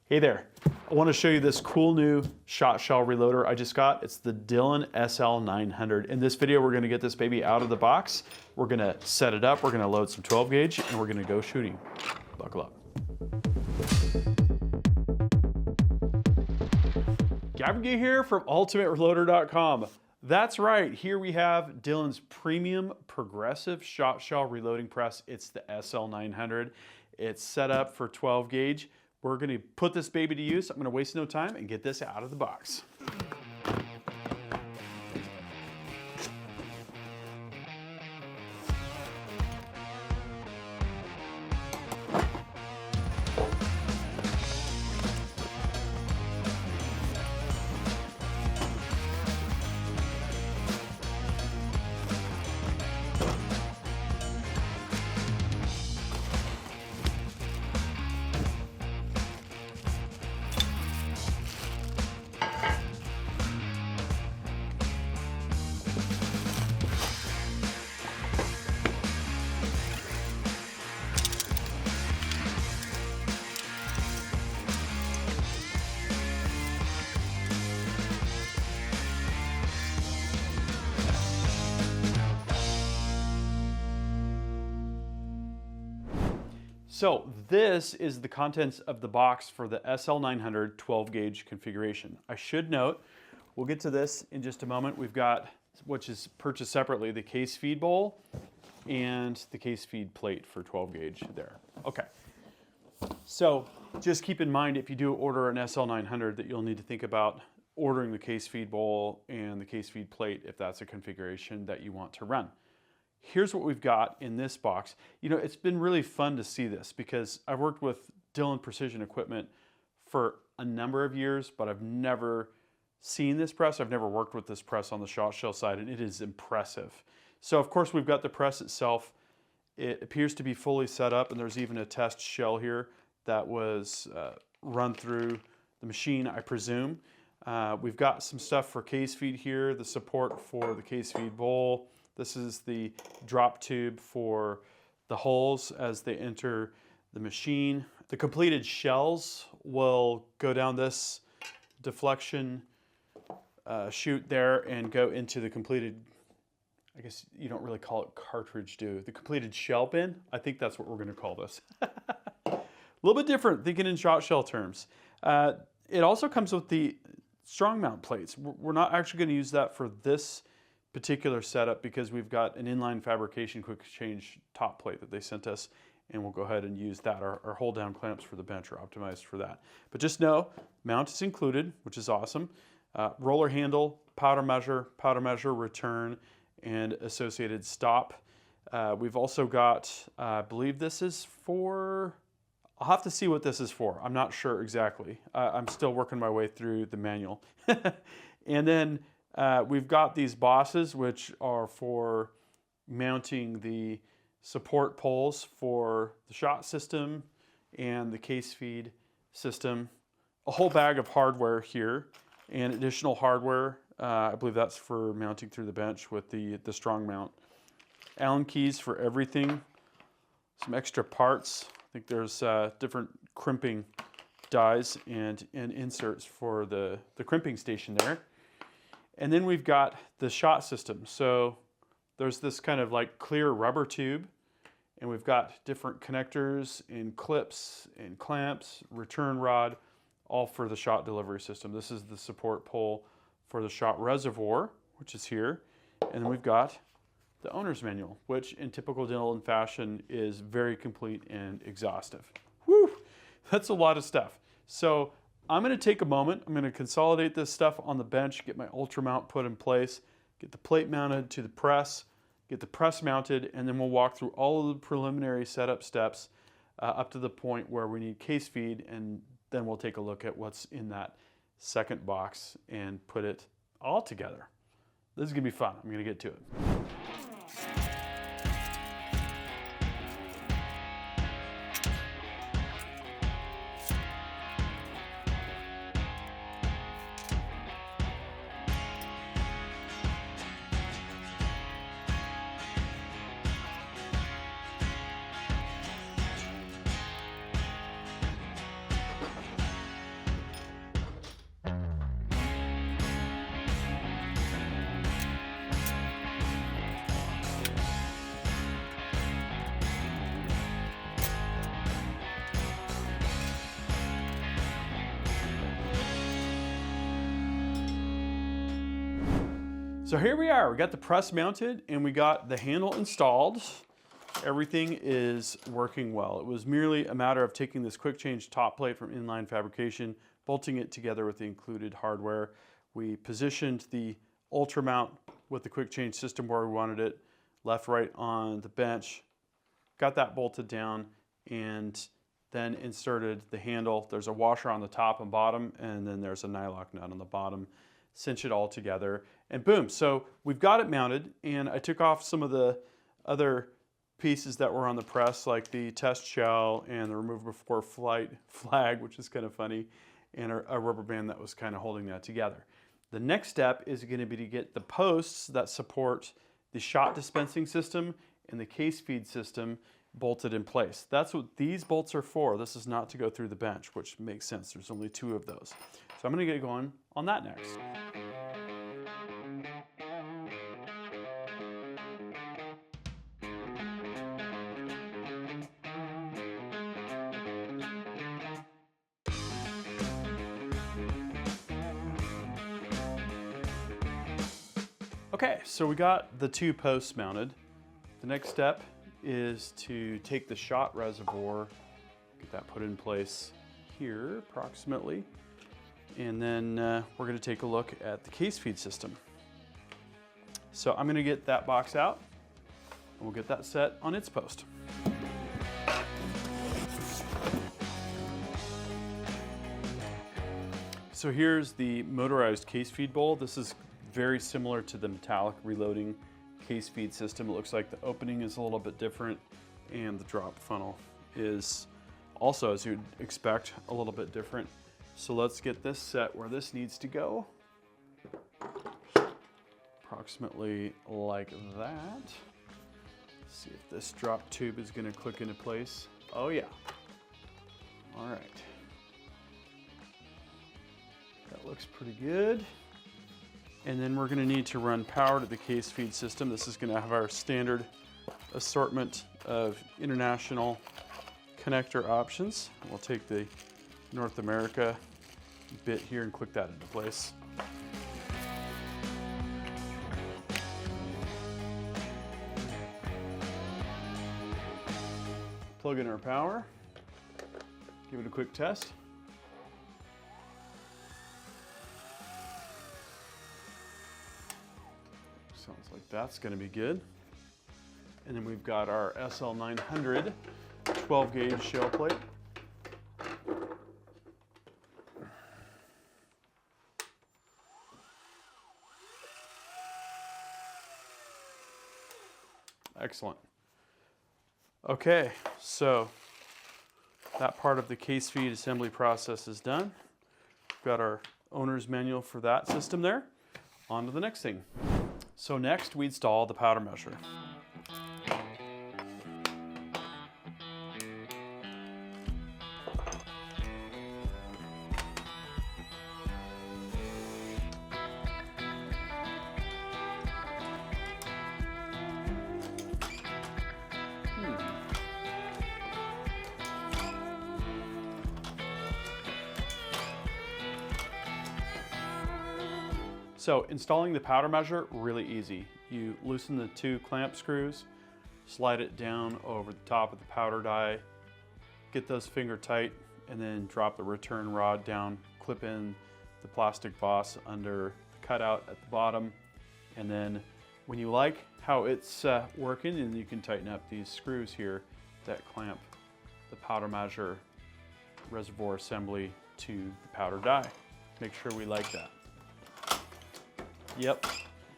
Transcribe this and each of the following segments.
Hey there, I want to show you this cool new Shotshell reloader I just got. It's the Dillon SL900. In this video, we're going to get this baby out of the box. We're going to set it up, we're going to load some 12 gauge, and we're going to go shooting. Buckle up. Gavin here from ultimatereloader.com. That's right, here we have Dillon's premium progressive Shotshell reloading press. It's the SL900. It's set up for 12 gauge. We're going to put this baby to use. I'm going to waste no time and get this out of the box. So this is the contents of the box for the SL900 12 gauge configuration. I should note, we'll get to this in just a moment. We've got, which is purchased separately, the case feed bowl and the case feed plate for 12 gauge there. Okay, so just keep in mind if you do order an SL900 that you'll need to think about ordering the case feed bowl and the case feed plate if that's a configuration that you want to run. Here's what we've got in this box. You know, it's been really fun to see this because I've worked with Dillon Precision equipment for a number of years, but I've never seen this press. I've never worked with this press on the Shotshell side, and it is impressive. So of course we've got the press itself. It appears to be fully set up, and there's even a test shell here that was run through the machine, I presume. We've got some stuff for case feed here, the support for the case feed bowl. This is the drop tube for the holes as they enter the machine. The completed shells will go down this deflection chute there and go into the completed, I guess you don't really call it cartridge, do the completed shell bin? I think that's what we're going to call this. A little bit different, thinking in Shotshell terms. It also comes with the strong mount plates. We're not actually going to use that for this particular setup because we've got an inline fabrication quick exchange top plate that they sent us, and we'll go ahead and use that. Our hold down clamps for the bench are optimized for that. But just know, mount is included, which is awesome. Roller handle, powder measure, return, and associated stop. We've also got, I believe this is for, I'll have to see what this is for. I'm not sure exactly. I'm still working my way through the manual. And then we've got these bosses, which are for mounting the support poles for the shot system and the case feed system. A whole bag of hardware here and additional hardware. I believe that's for mounting through the bench with the strong mount. Allen keys for everything. Some extra parts. I think there's different crimping dies and inserts for the crimping station there. And then we've got the shot system. So there's this kind of like clear rubber tube, and we've got different connectors and clips and clamps, return rod, all for the shot delivery system. This is the support pole for the shot reservoir, which is here. And then we've got the owner's manual, which in typical Dillon fashion is very complete and exhaustive. Whew, that's a lot of stuff. So I'm going to take a moment, I'm going to consolidate this stuff on the bench, get my ultra mount put in place, get the plate mounted to the press, get the press mounted, and then we'll walk through all of the preliminary setup steps up to the point where we need case feed, and then we'll take a look at what's in that second box and put it all together. This is going to be fun. I'm going to get to it. So here we are, we got the press mounted and we got the handle installed. Everything is working well. It was merely a matter of taking this quick change top plate from inline fabrication, bolting it together with the included hardware. We positioned the ultra mount with the quick change system where we wanted it, left, right on the bench, got that bolted down, and then inserted the handle. There's a washer on the top and bottom, and then there's a nylock nut on the bottom. Cinch it all together, and boom. So we've got it mounted, and I took off some of the other pieces that were on the press, like the test shell and the remove before flight flag, which is kind of funny, and a rubber band that was kind of holding that together. The next step is going to be to get the posts that support the shot dispensing system and the case feed system bolted in place. That's what these bolts are for. This is not to go through the bench, which makes sense. There's only 2 of those. So I'm going to get going on that next. Okay, so we got the 2 posts mounted. The next step is to take the shot reservoir, get that put in place here approximately, and then we're going to take a look at the case feed system. So I'm going to get that box out and we'll get that set on its post. So here's the motorized case feed bowl. This is very similar to the metallic reloading case feed system. It looks like the opening is a little bit different and the drop funnel is also, as you'd expect, a little bit different. So let's get this set where this needs to go. Approximately like that. Let's see if this drop tube is going to click into place. Oh yeah. All right. That looks pretty good. And then we're going to need to run power to the case feed system. This is going to have our standard assortment of international connector options. We'll take the North America bit here and click that into place. Plug in our power, give it a quick test. Sounds like that's going to be good. And then we've got our SL900 12 gauge shell plate. Excellent. Okay, so that part of the case feed assembly process is done. We've got our owner's manual for that system there. On to the next thing. So next we install the powder measure. So installing the powder measure, really easy. You loosen the 2 clamp screws, slide it down over the top of the powder die, get those finger tight, and then drop the return rod down, clip in the plastic boss under the cutout at the bottom, and then when you like how it's working, and you can tighten up these screws here that clamp the powder measure reservoir assembly to the powder die. Make sure we like that. Yep,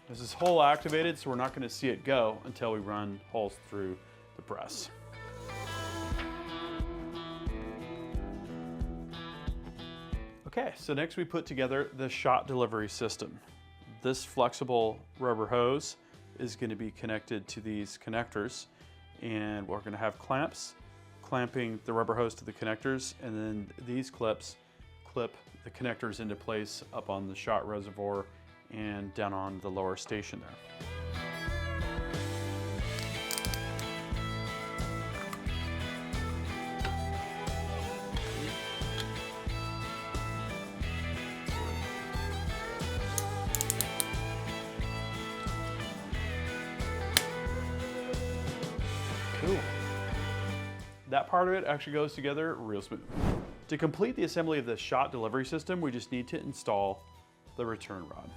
this is hole activated, so we're not going to see it go until we run holes through the press. Okay, so next we put together the shot delivery system. This flexible rubber hose is going to be connected to these connectors, and we're going to have clamps clamping the rubber hose to the connectors, and then these clips clip the connectors into place up on the shot reservoir and down on the lower station there. that part of it actually goes together real smooth. To complete the assembly of the shot delivery system, we just need to install the return rod.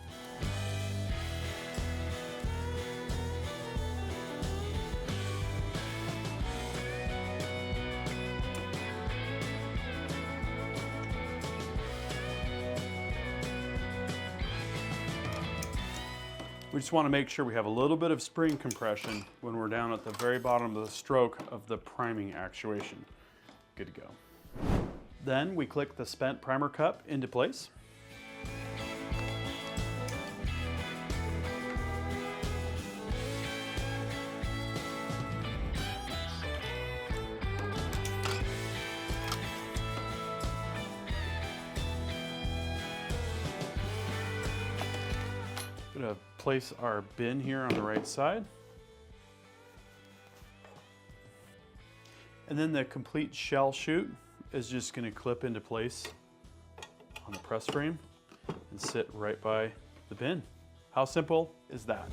We just want to make sure we have a little bit of spring compression when we're down at the very bottom of the stroke of the priming actuation. Good to go. Then we click the spent primer cup into place. Gonna place our bin here on the right side. And then the complete shell chute is just gonna clip into place on the press frame and sit right by the bin. How simple is that?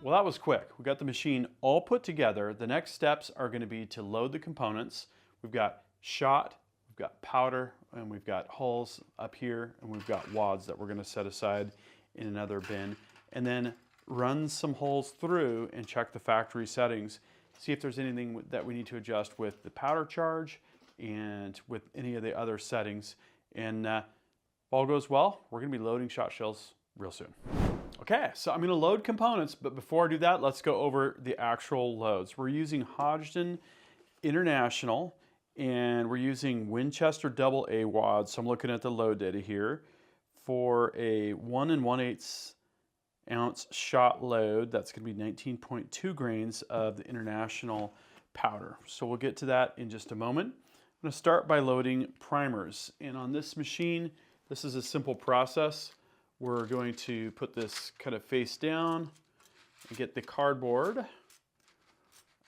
Well, that was quick. We got the machine all put together. The next steps are gonna be to load the components. We've got shot, we've got powder, and we've got hulls up here, and we've got wads that we're gonna set aside in another bin, and then run some holes through and check the factory settings, see if there's anything that we need to adjust with the powder charge and with any of the other settings. And if all goes well, we're gonna be loading shot shells real soon. Okay, so I'm gonna load components, but before I do that, let's go over the actual loads. We're using Hodgdon International, and we're using Winchester AA wads. So I'm looking at the load data here for a 1 1/8 ounce shot load. That's going to be 19.2 grains of the International powder. So we'll get to that in just a moment. I'm going to start by loading primers. And on this machine, this is a simple process. We're going to put this kind of face down and get the cardboard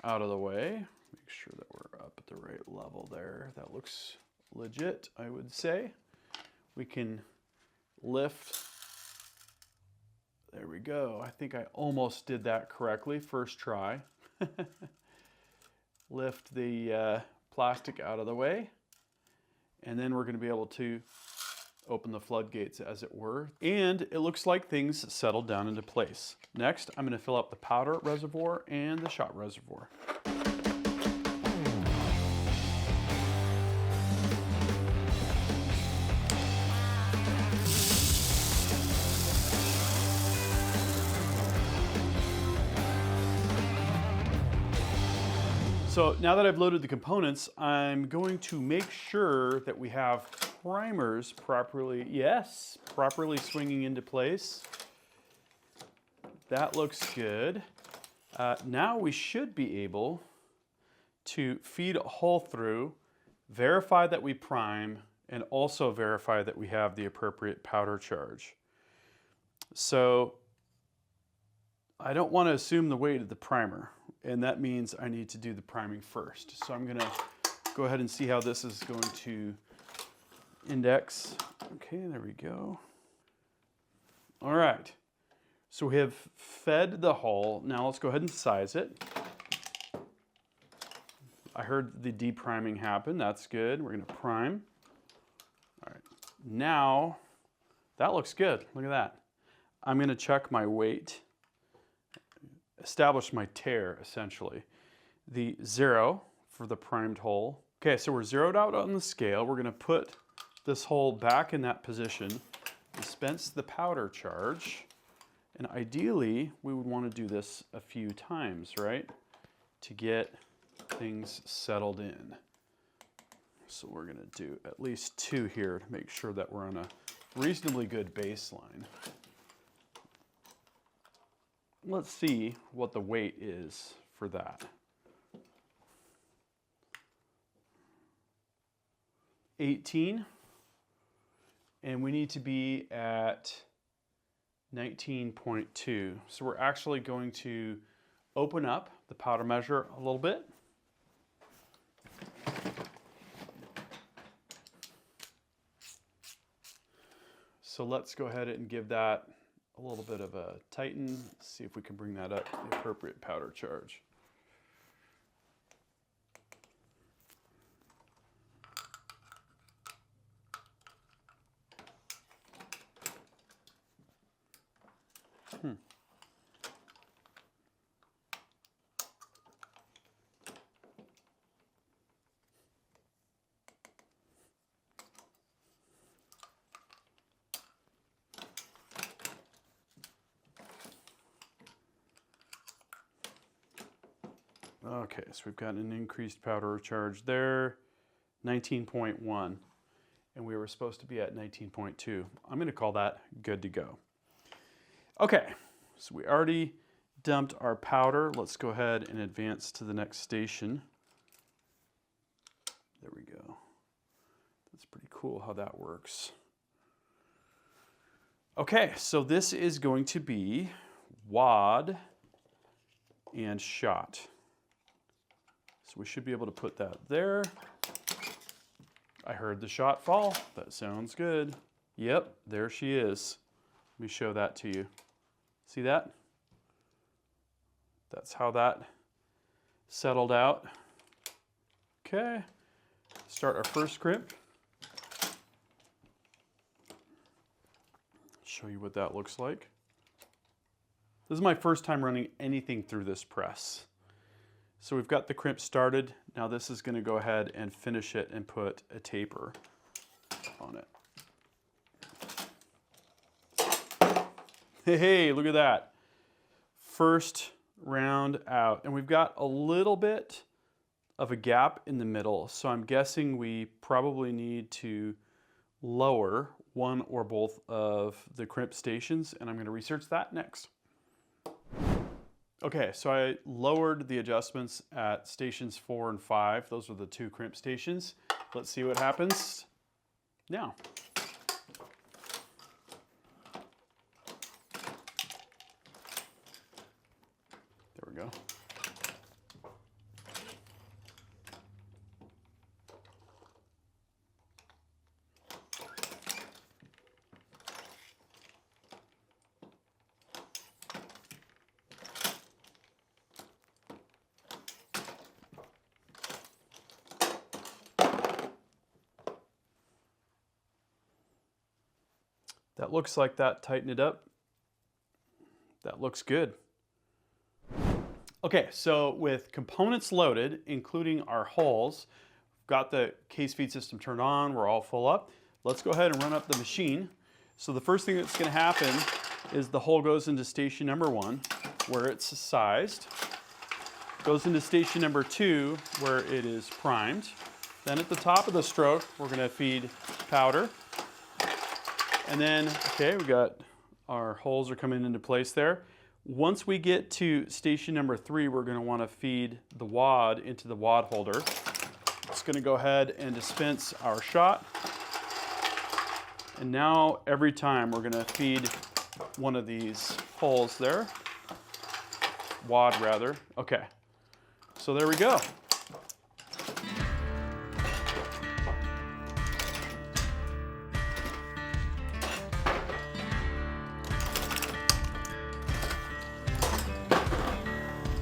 out of the way. Make sure that we're up at the right level there. That looks legit, I would say. We can lift. There we go. I think I almost did that correctly. First try. Lift the plastic out of the way. And then we're going to be able to open the floodgates, as it were. And it looks like things settled down into place. Next, I'm going to fill up the powder reservoir and the shot reservoir. So now that I've loaded the components, I'm going to make sure that we have primers properly, properly swinging into place. That looks good. Now we should be able to feed a hole through, verify that we prime, and also verify that we have the appropriate powder charge. So I don't want to assume the weight of the primer, and that means I need to do the priming first. So I'm going to go ahead and see how this is going to index. Okay, there we go. All right, so we have fed the hull. Now let's go ahead and size it. I heard the depriming happen. That's good. We're going to prime. All right, now that looks good. Look at that. I'm going to check my weight, establish my tear, essentially. The 0 for the primed hole. Okay, so we're zeroed out on the scale. We're gonna put this hole back in that position, dispense the powder charge, and ideally, we would wanna do this a few times, right? To get things settled in. So we're gonna do at least 2 here to make sure that we're on a reasonably good baseline. Let's see what the weight is for that. 18, and we need to be at 19.2. So we're actually going to open up the powder measure a little bit. So let's go ahead and give that a little bit of a tighten, see if we can bring that up to the appropriate powder charge. Okay, so we've got an increased powder charge there, 19.1, and we were supposed to be at 19.2. I'm going to call that good to go. Okay, so we already dumped our powder. Let's go ahead and advance to the next station. There we go. That's pretty cool how that works. Okay, so this is going to be wad and shot. So we should be able to put that there. I heard the shot fall. That sounds good. Yep, there she is. Let me show that to you. See that? That's how that settled out. Okay, start our first crimp. Show you what that looks like. This is my first time running anything through this press. So we've got the crimp started. Now this is going to go ahead and finish it and put a taper on it. Hey, look at that. First round out. And we've got a little bit of a gap in the middle. So I'm guessing we probably need to lower one or both of the crimp stations, and I'm going to research that next. Okay, so I lowered the adjustments at stations 4 and 5. Those are the 2 crimp stations. Let's see what happens now. There we go. That looks like that tightened it up. That looks good. Okay, so with components loaded, including our holes, we've got the case feed system turned on, we're all full up. Let's go ahead and run up the machine. So the first thing that's going to happen is the hole goes into station number 1, where it's sized. Goes into station number 2, where it is primed. Then at the top of the stroke, we're going to feed powder. And then, okay, we got our holes are coming into place there. Once we get to station number 3, we're going to want to feed the wad into the wad holder. It's going to go ahead and dispense our shot. And now every time we're going to feed one of these holes there. Wad rather. Okay. So there we go.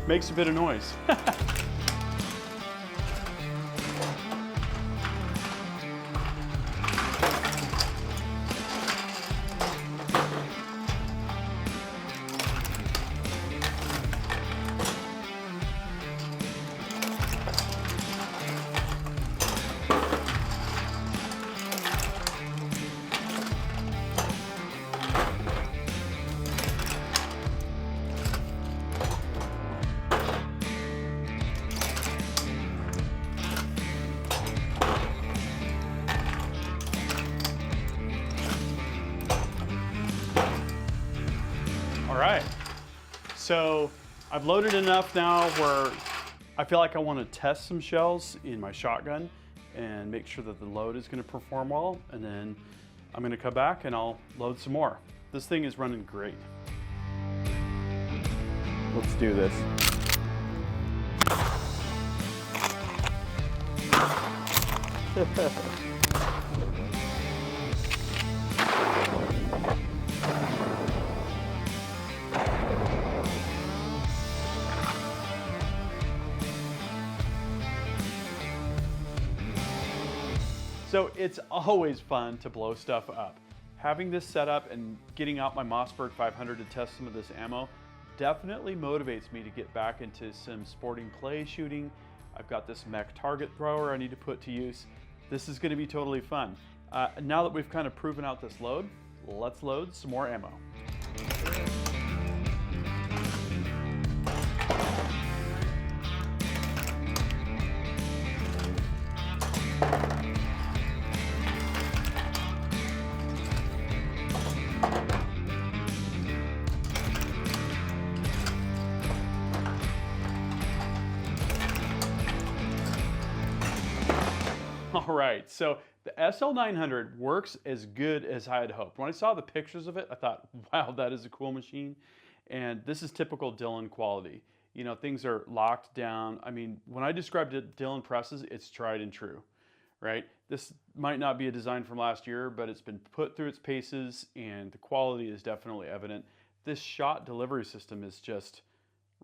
Makes a bit of noise. All right, so I've loaded enough now where I feel like I want to test some shells in my shotgun and make sure that the load is going to perform well, and then I'm going to come back and I'll load some more. This thing is running great. Let's do this. So it's always fun to blow stuff up. Having this set up and getting out my Mossberg 500 to test some of this ammo definitely motivates me to get back into some sporting clay shooting. I've got this mech target thrower I need to put to use. This is going to be totally fun. Now that we've kind of proven out this load, let's load some more ammo. All right, so the SL900 works as good as I had hoped. When I saw the pictures of it, I thought, wow, that is a cool machine. And this is typical Dillon quality. You know, things are locked down. I mean, when I described it, Dillon presses, it's tried and true, right? This might not be a design from last year, but it's been put through its paces and the quality is definitely evident. This shot delivery system is just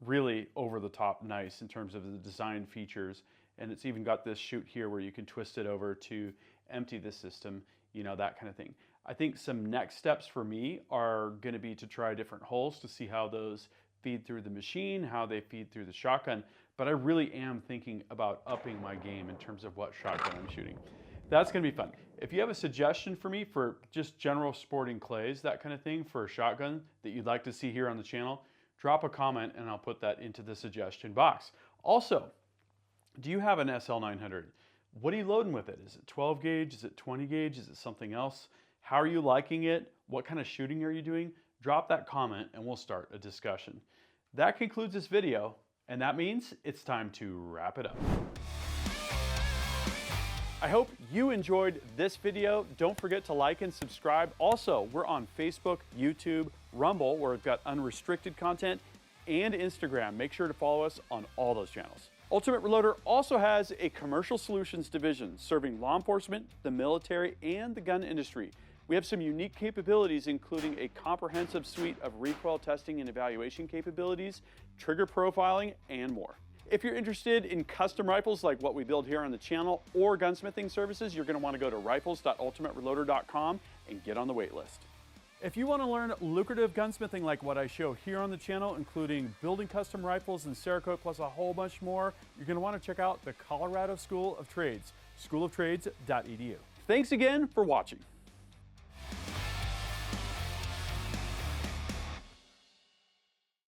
really over the top nice in terms of the design features. And it's even got this chute here where you can twist it over to empty the system, you know, that kind of thing. I think some next steps for me are going to be to try different holes to see how those feed through the machine, how they feed through the shotgun. But I really am thinking about upping my game in terms of what shotgun I'm shooting. That's going to be fun. If you have a suggestion for me for just general sporting clays, that kind of thing for a shotgun that you'd like to see here on the channel, drop a comment and I'll put that into the suggestion box. Also, do you have an SL900? What are you loading with it? Is it 12 gauge? Is it 20 gauge? Is it something else? How are you liking it? What kind of shooting are you doing? Drop that comment and we'll start a discussion. That concludes this video, and that means it's time to wrap it up. I hope you enjoyed this video. Don't forget to like and subscribe. Also, we're on Facebook, YouTube, Rumble, where we've got unrestricted content, and Instagram. Make sure to follow us on all those channels. Ultimate Reloader also has a commercial solutions division serving law enforcement, the military, and the gun industry. We have some unique capabilities, including a comprehensive suite of recoil testing and evaluation capabilities, trigger profiling, and more. If you're interested in custom rifles like what we build here on the channel or gunsmithing services, you're going to want to go to rifles.ultimatereloader.com and get on the wait list. If you want to learn lucrative gunsmithing like what I show here on the channel, including building custom rifles and Cerakote plus a whole bunch more, you're going to want to check out the Colorado School of Trades, schooloftrades.edu. Thanks again for watching.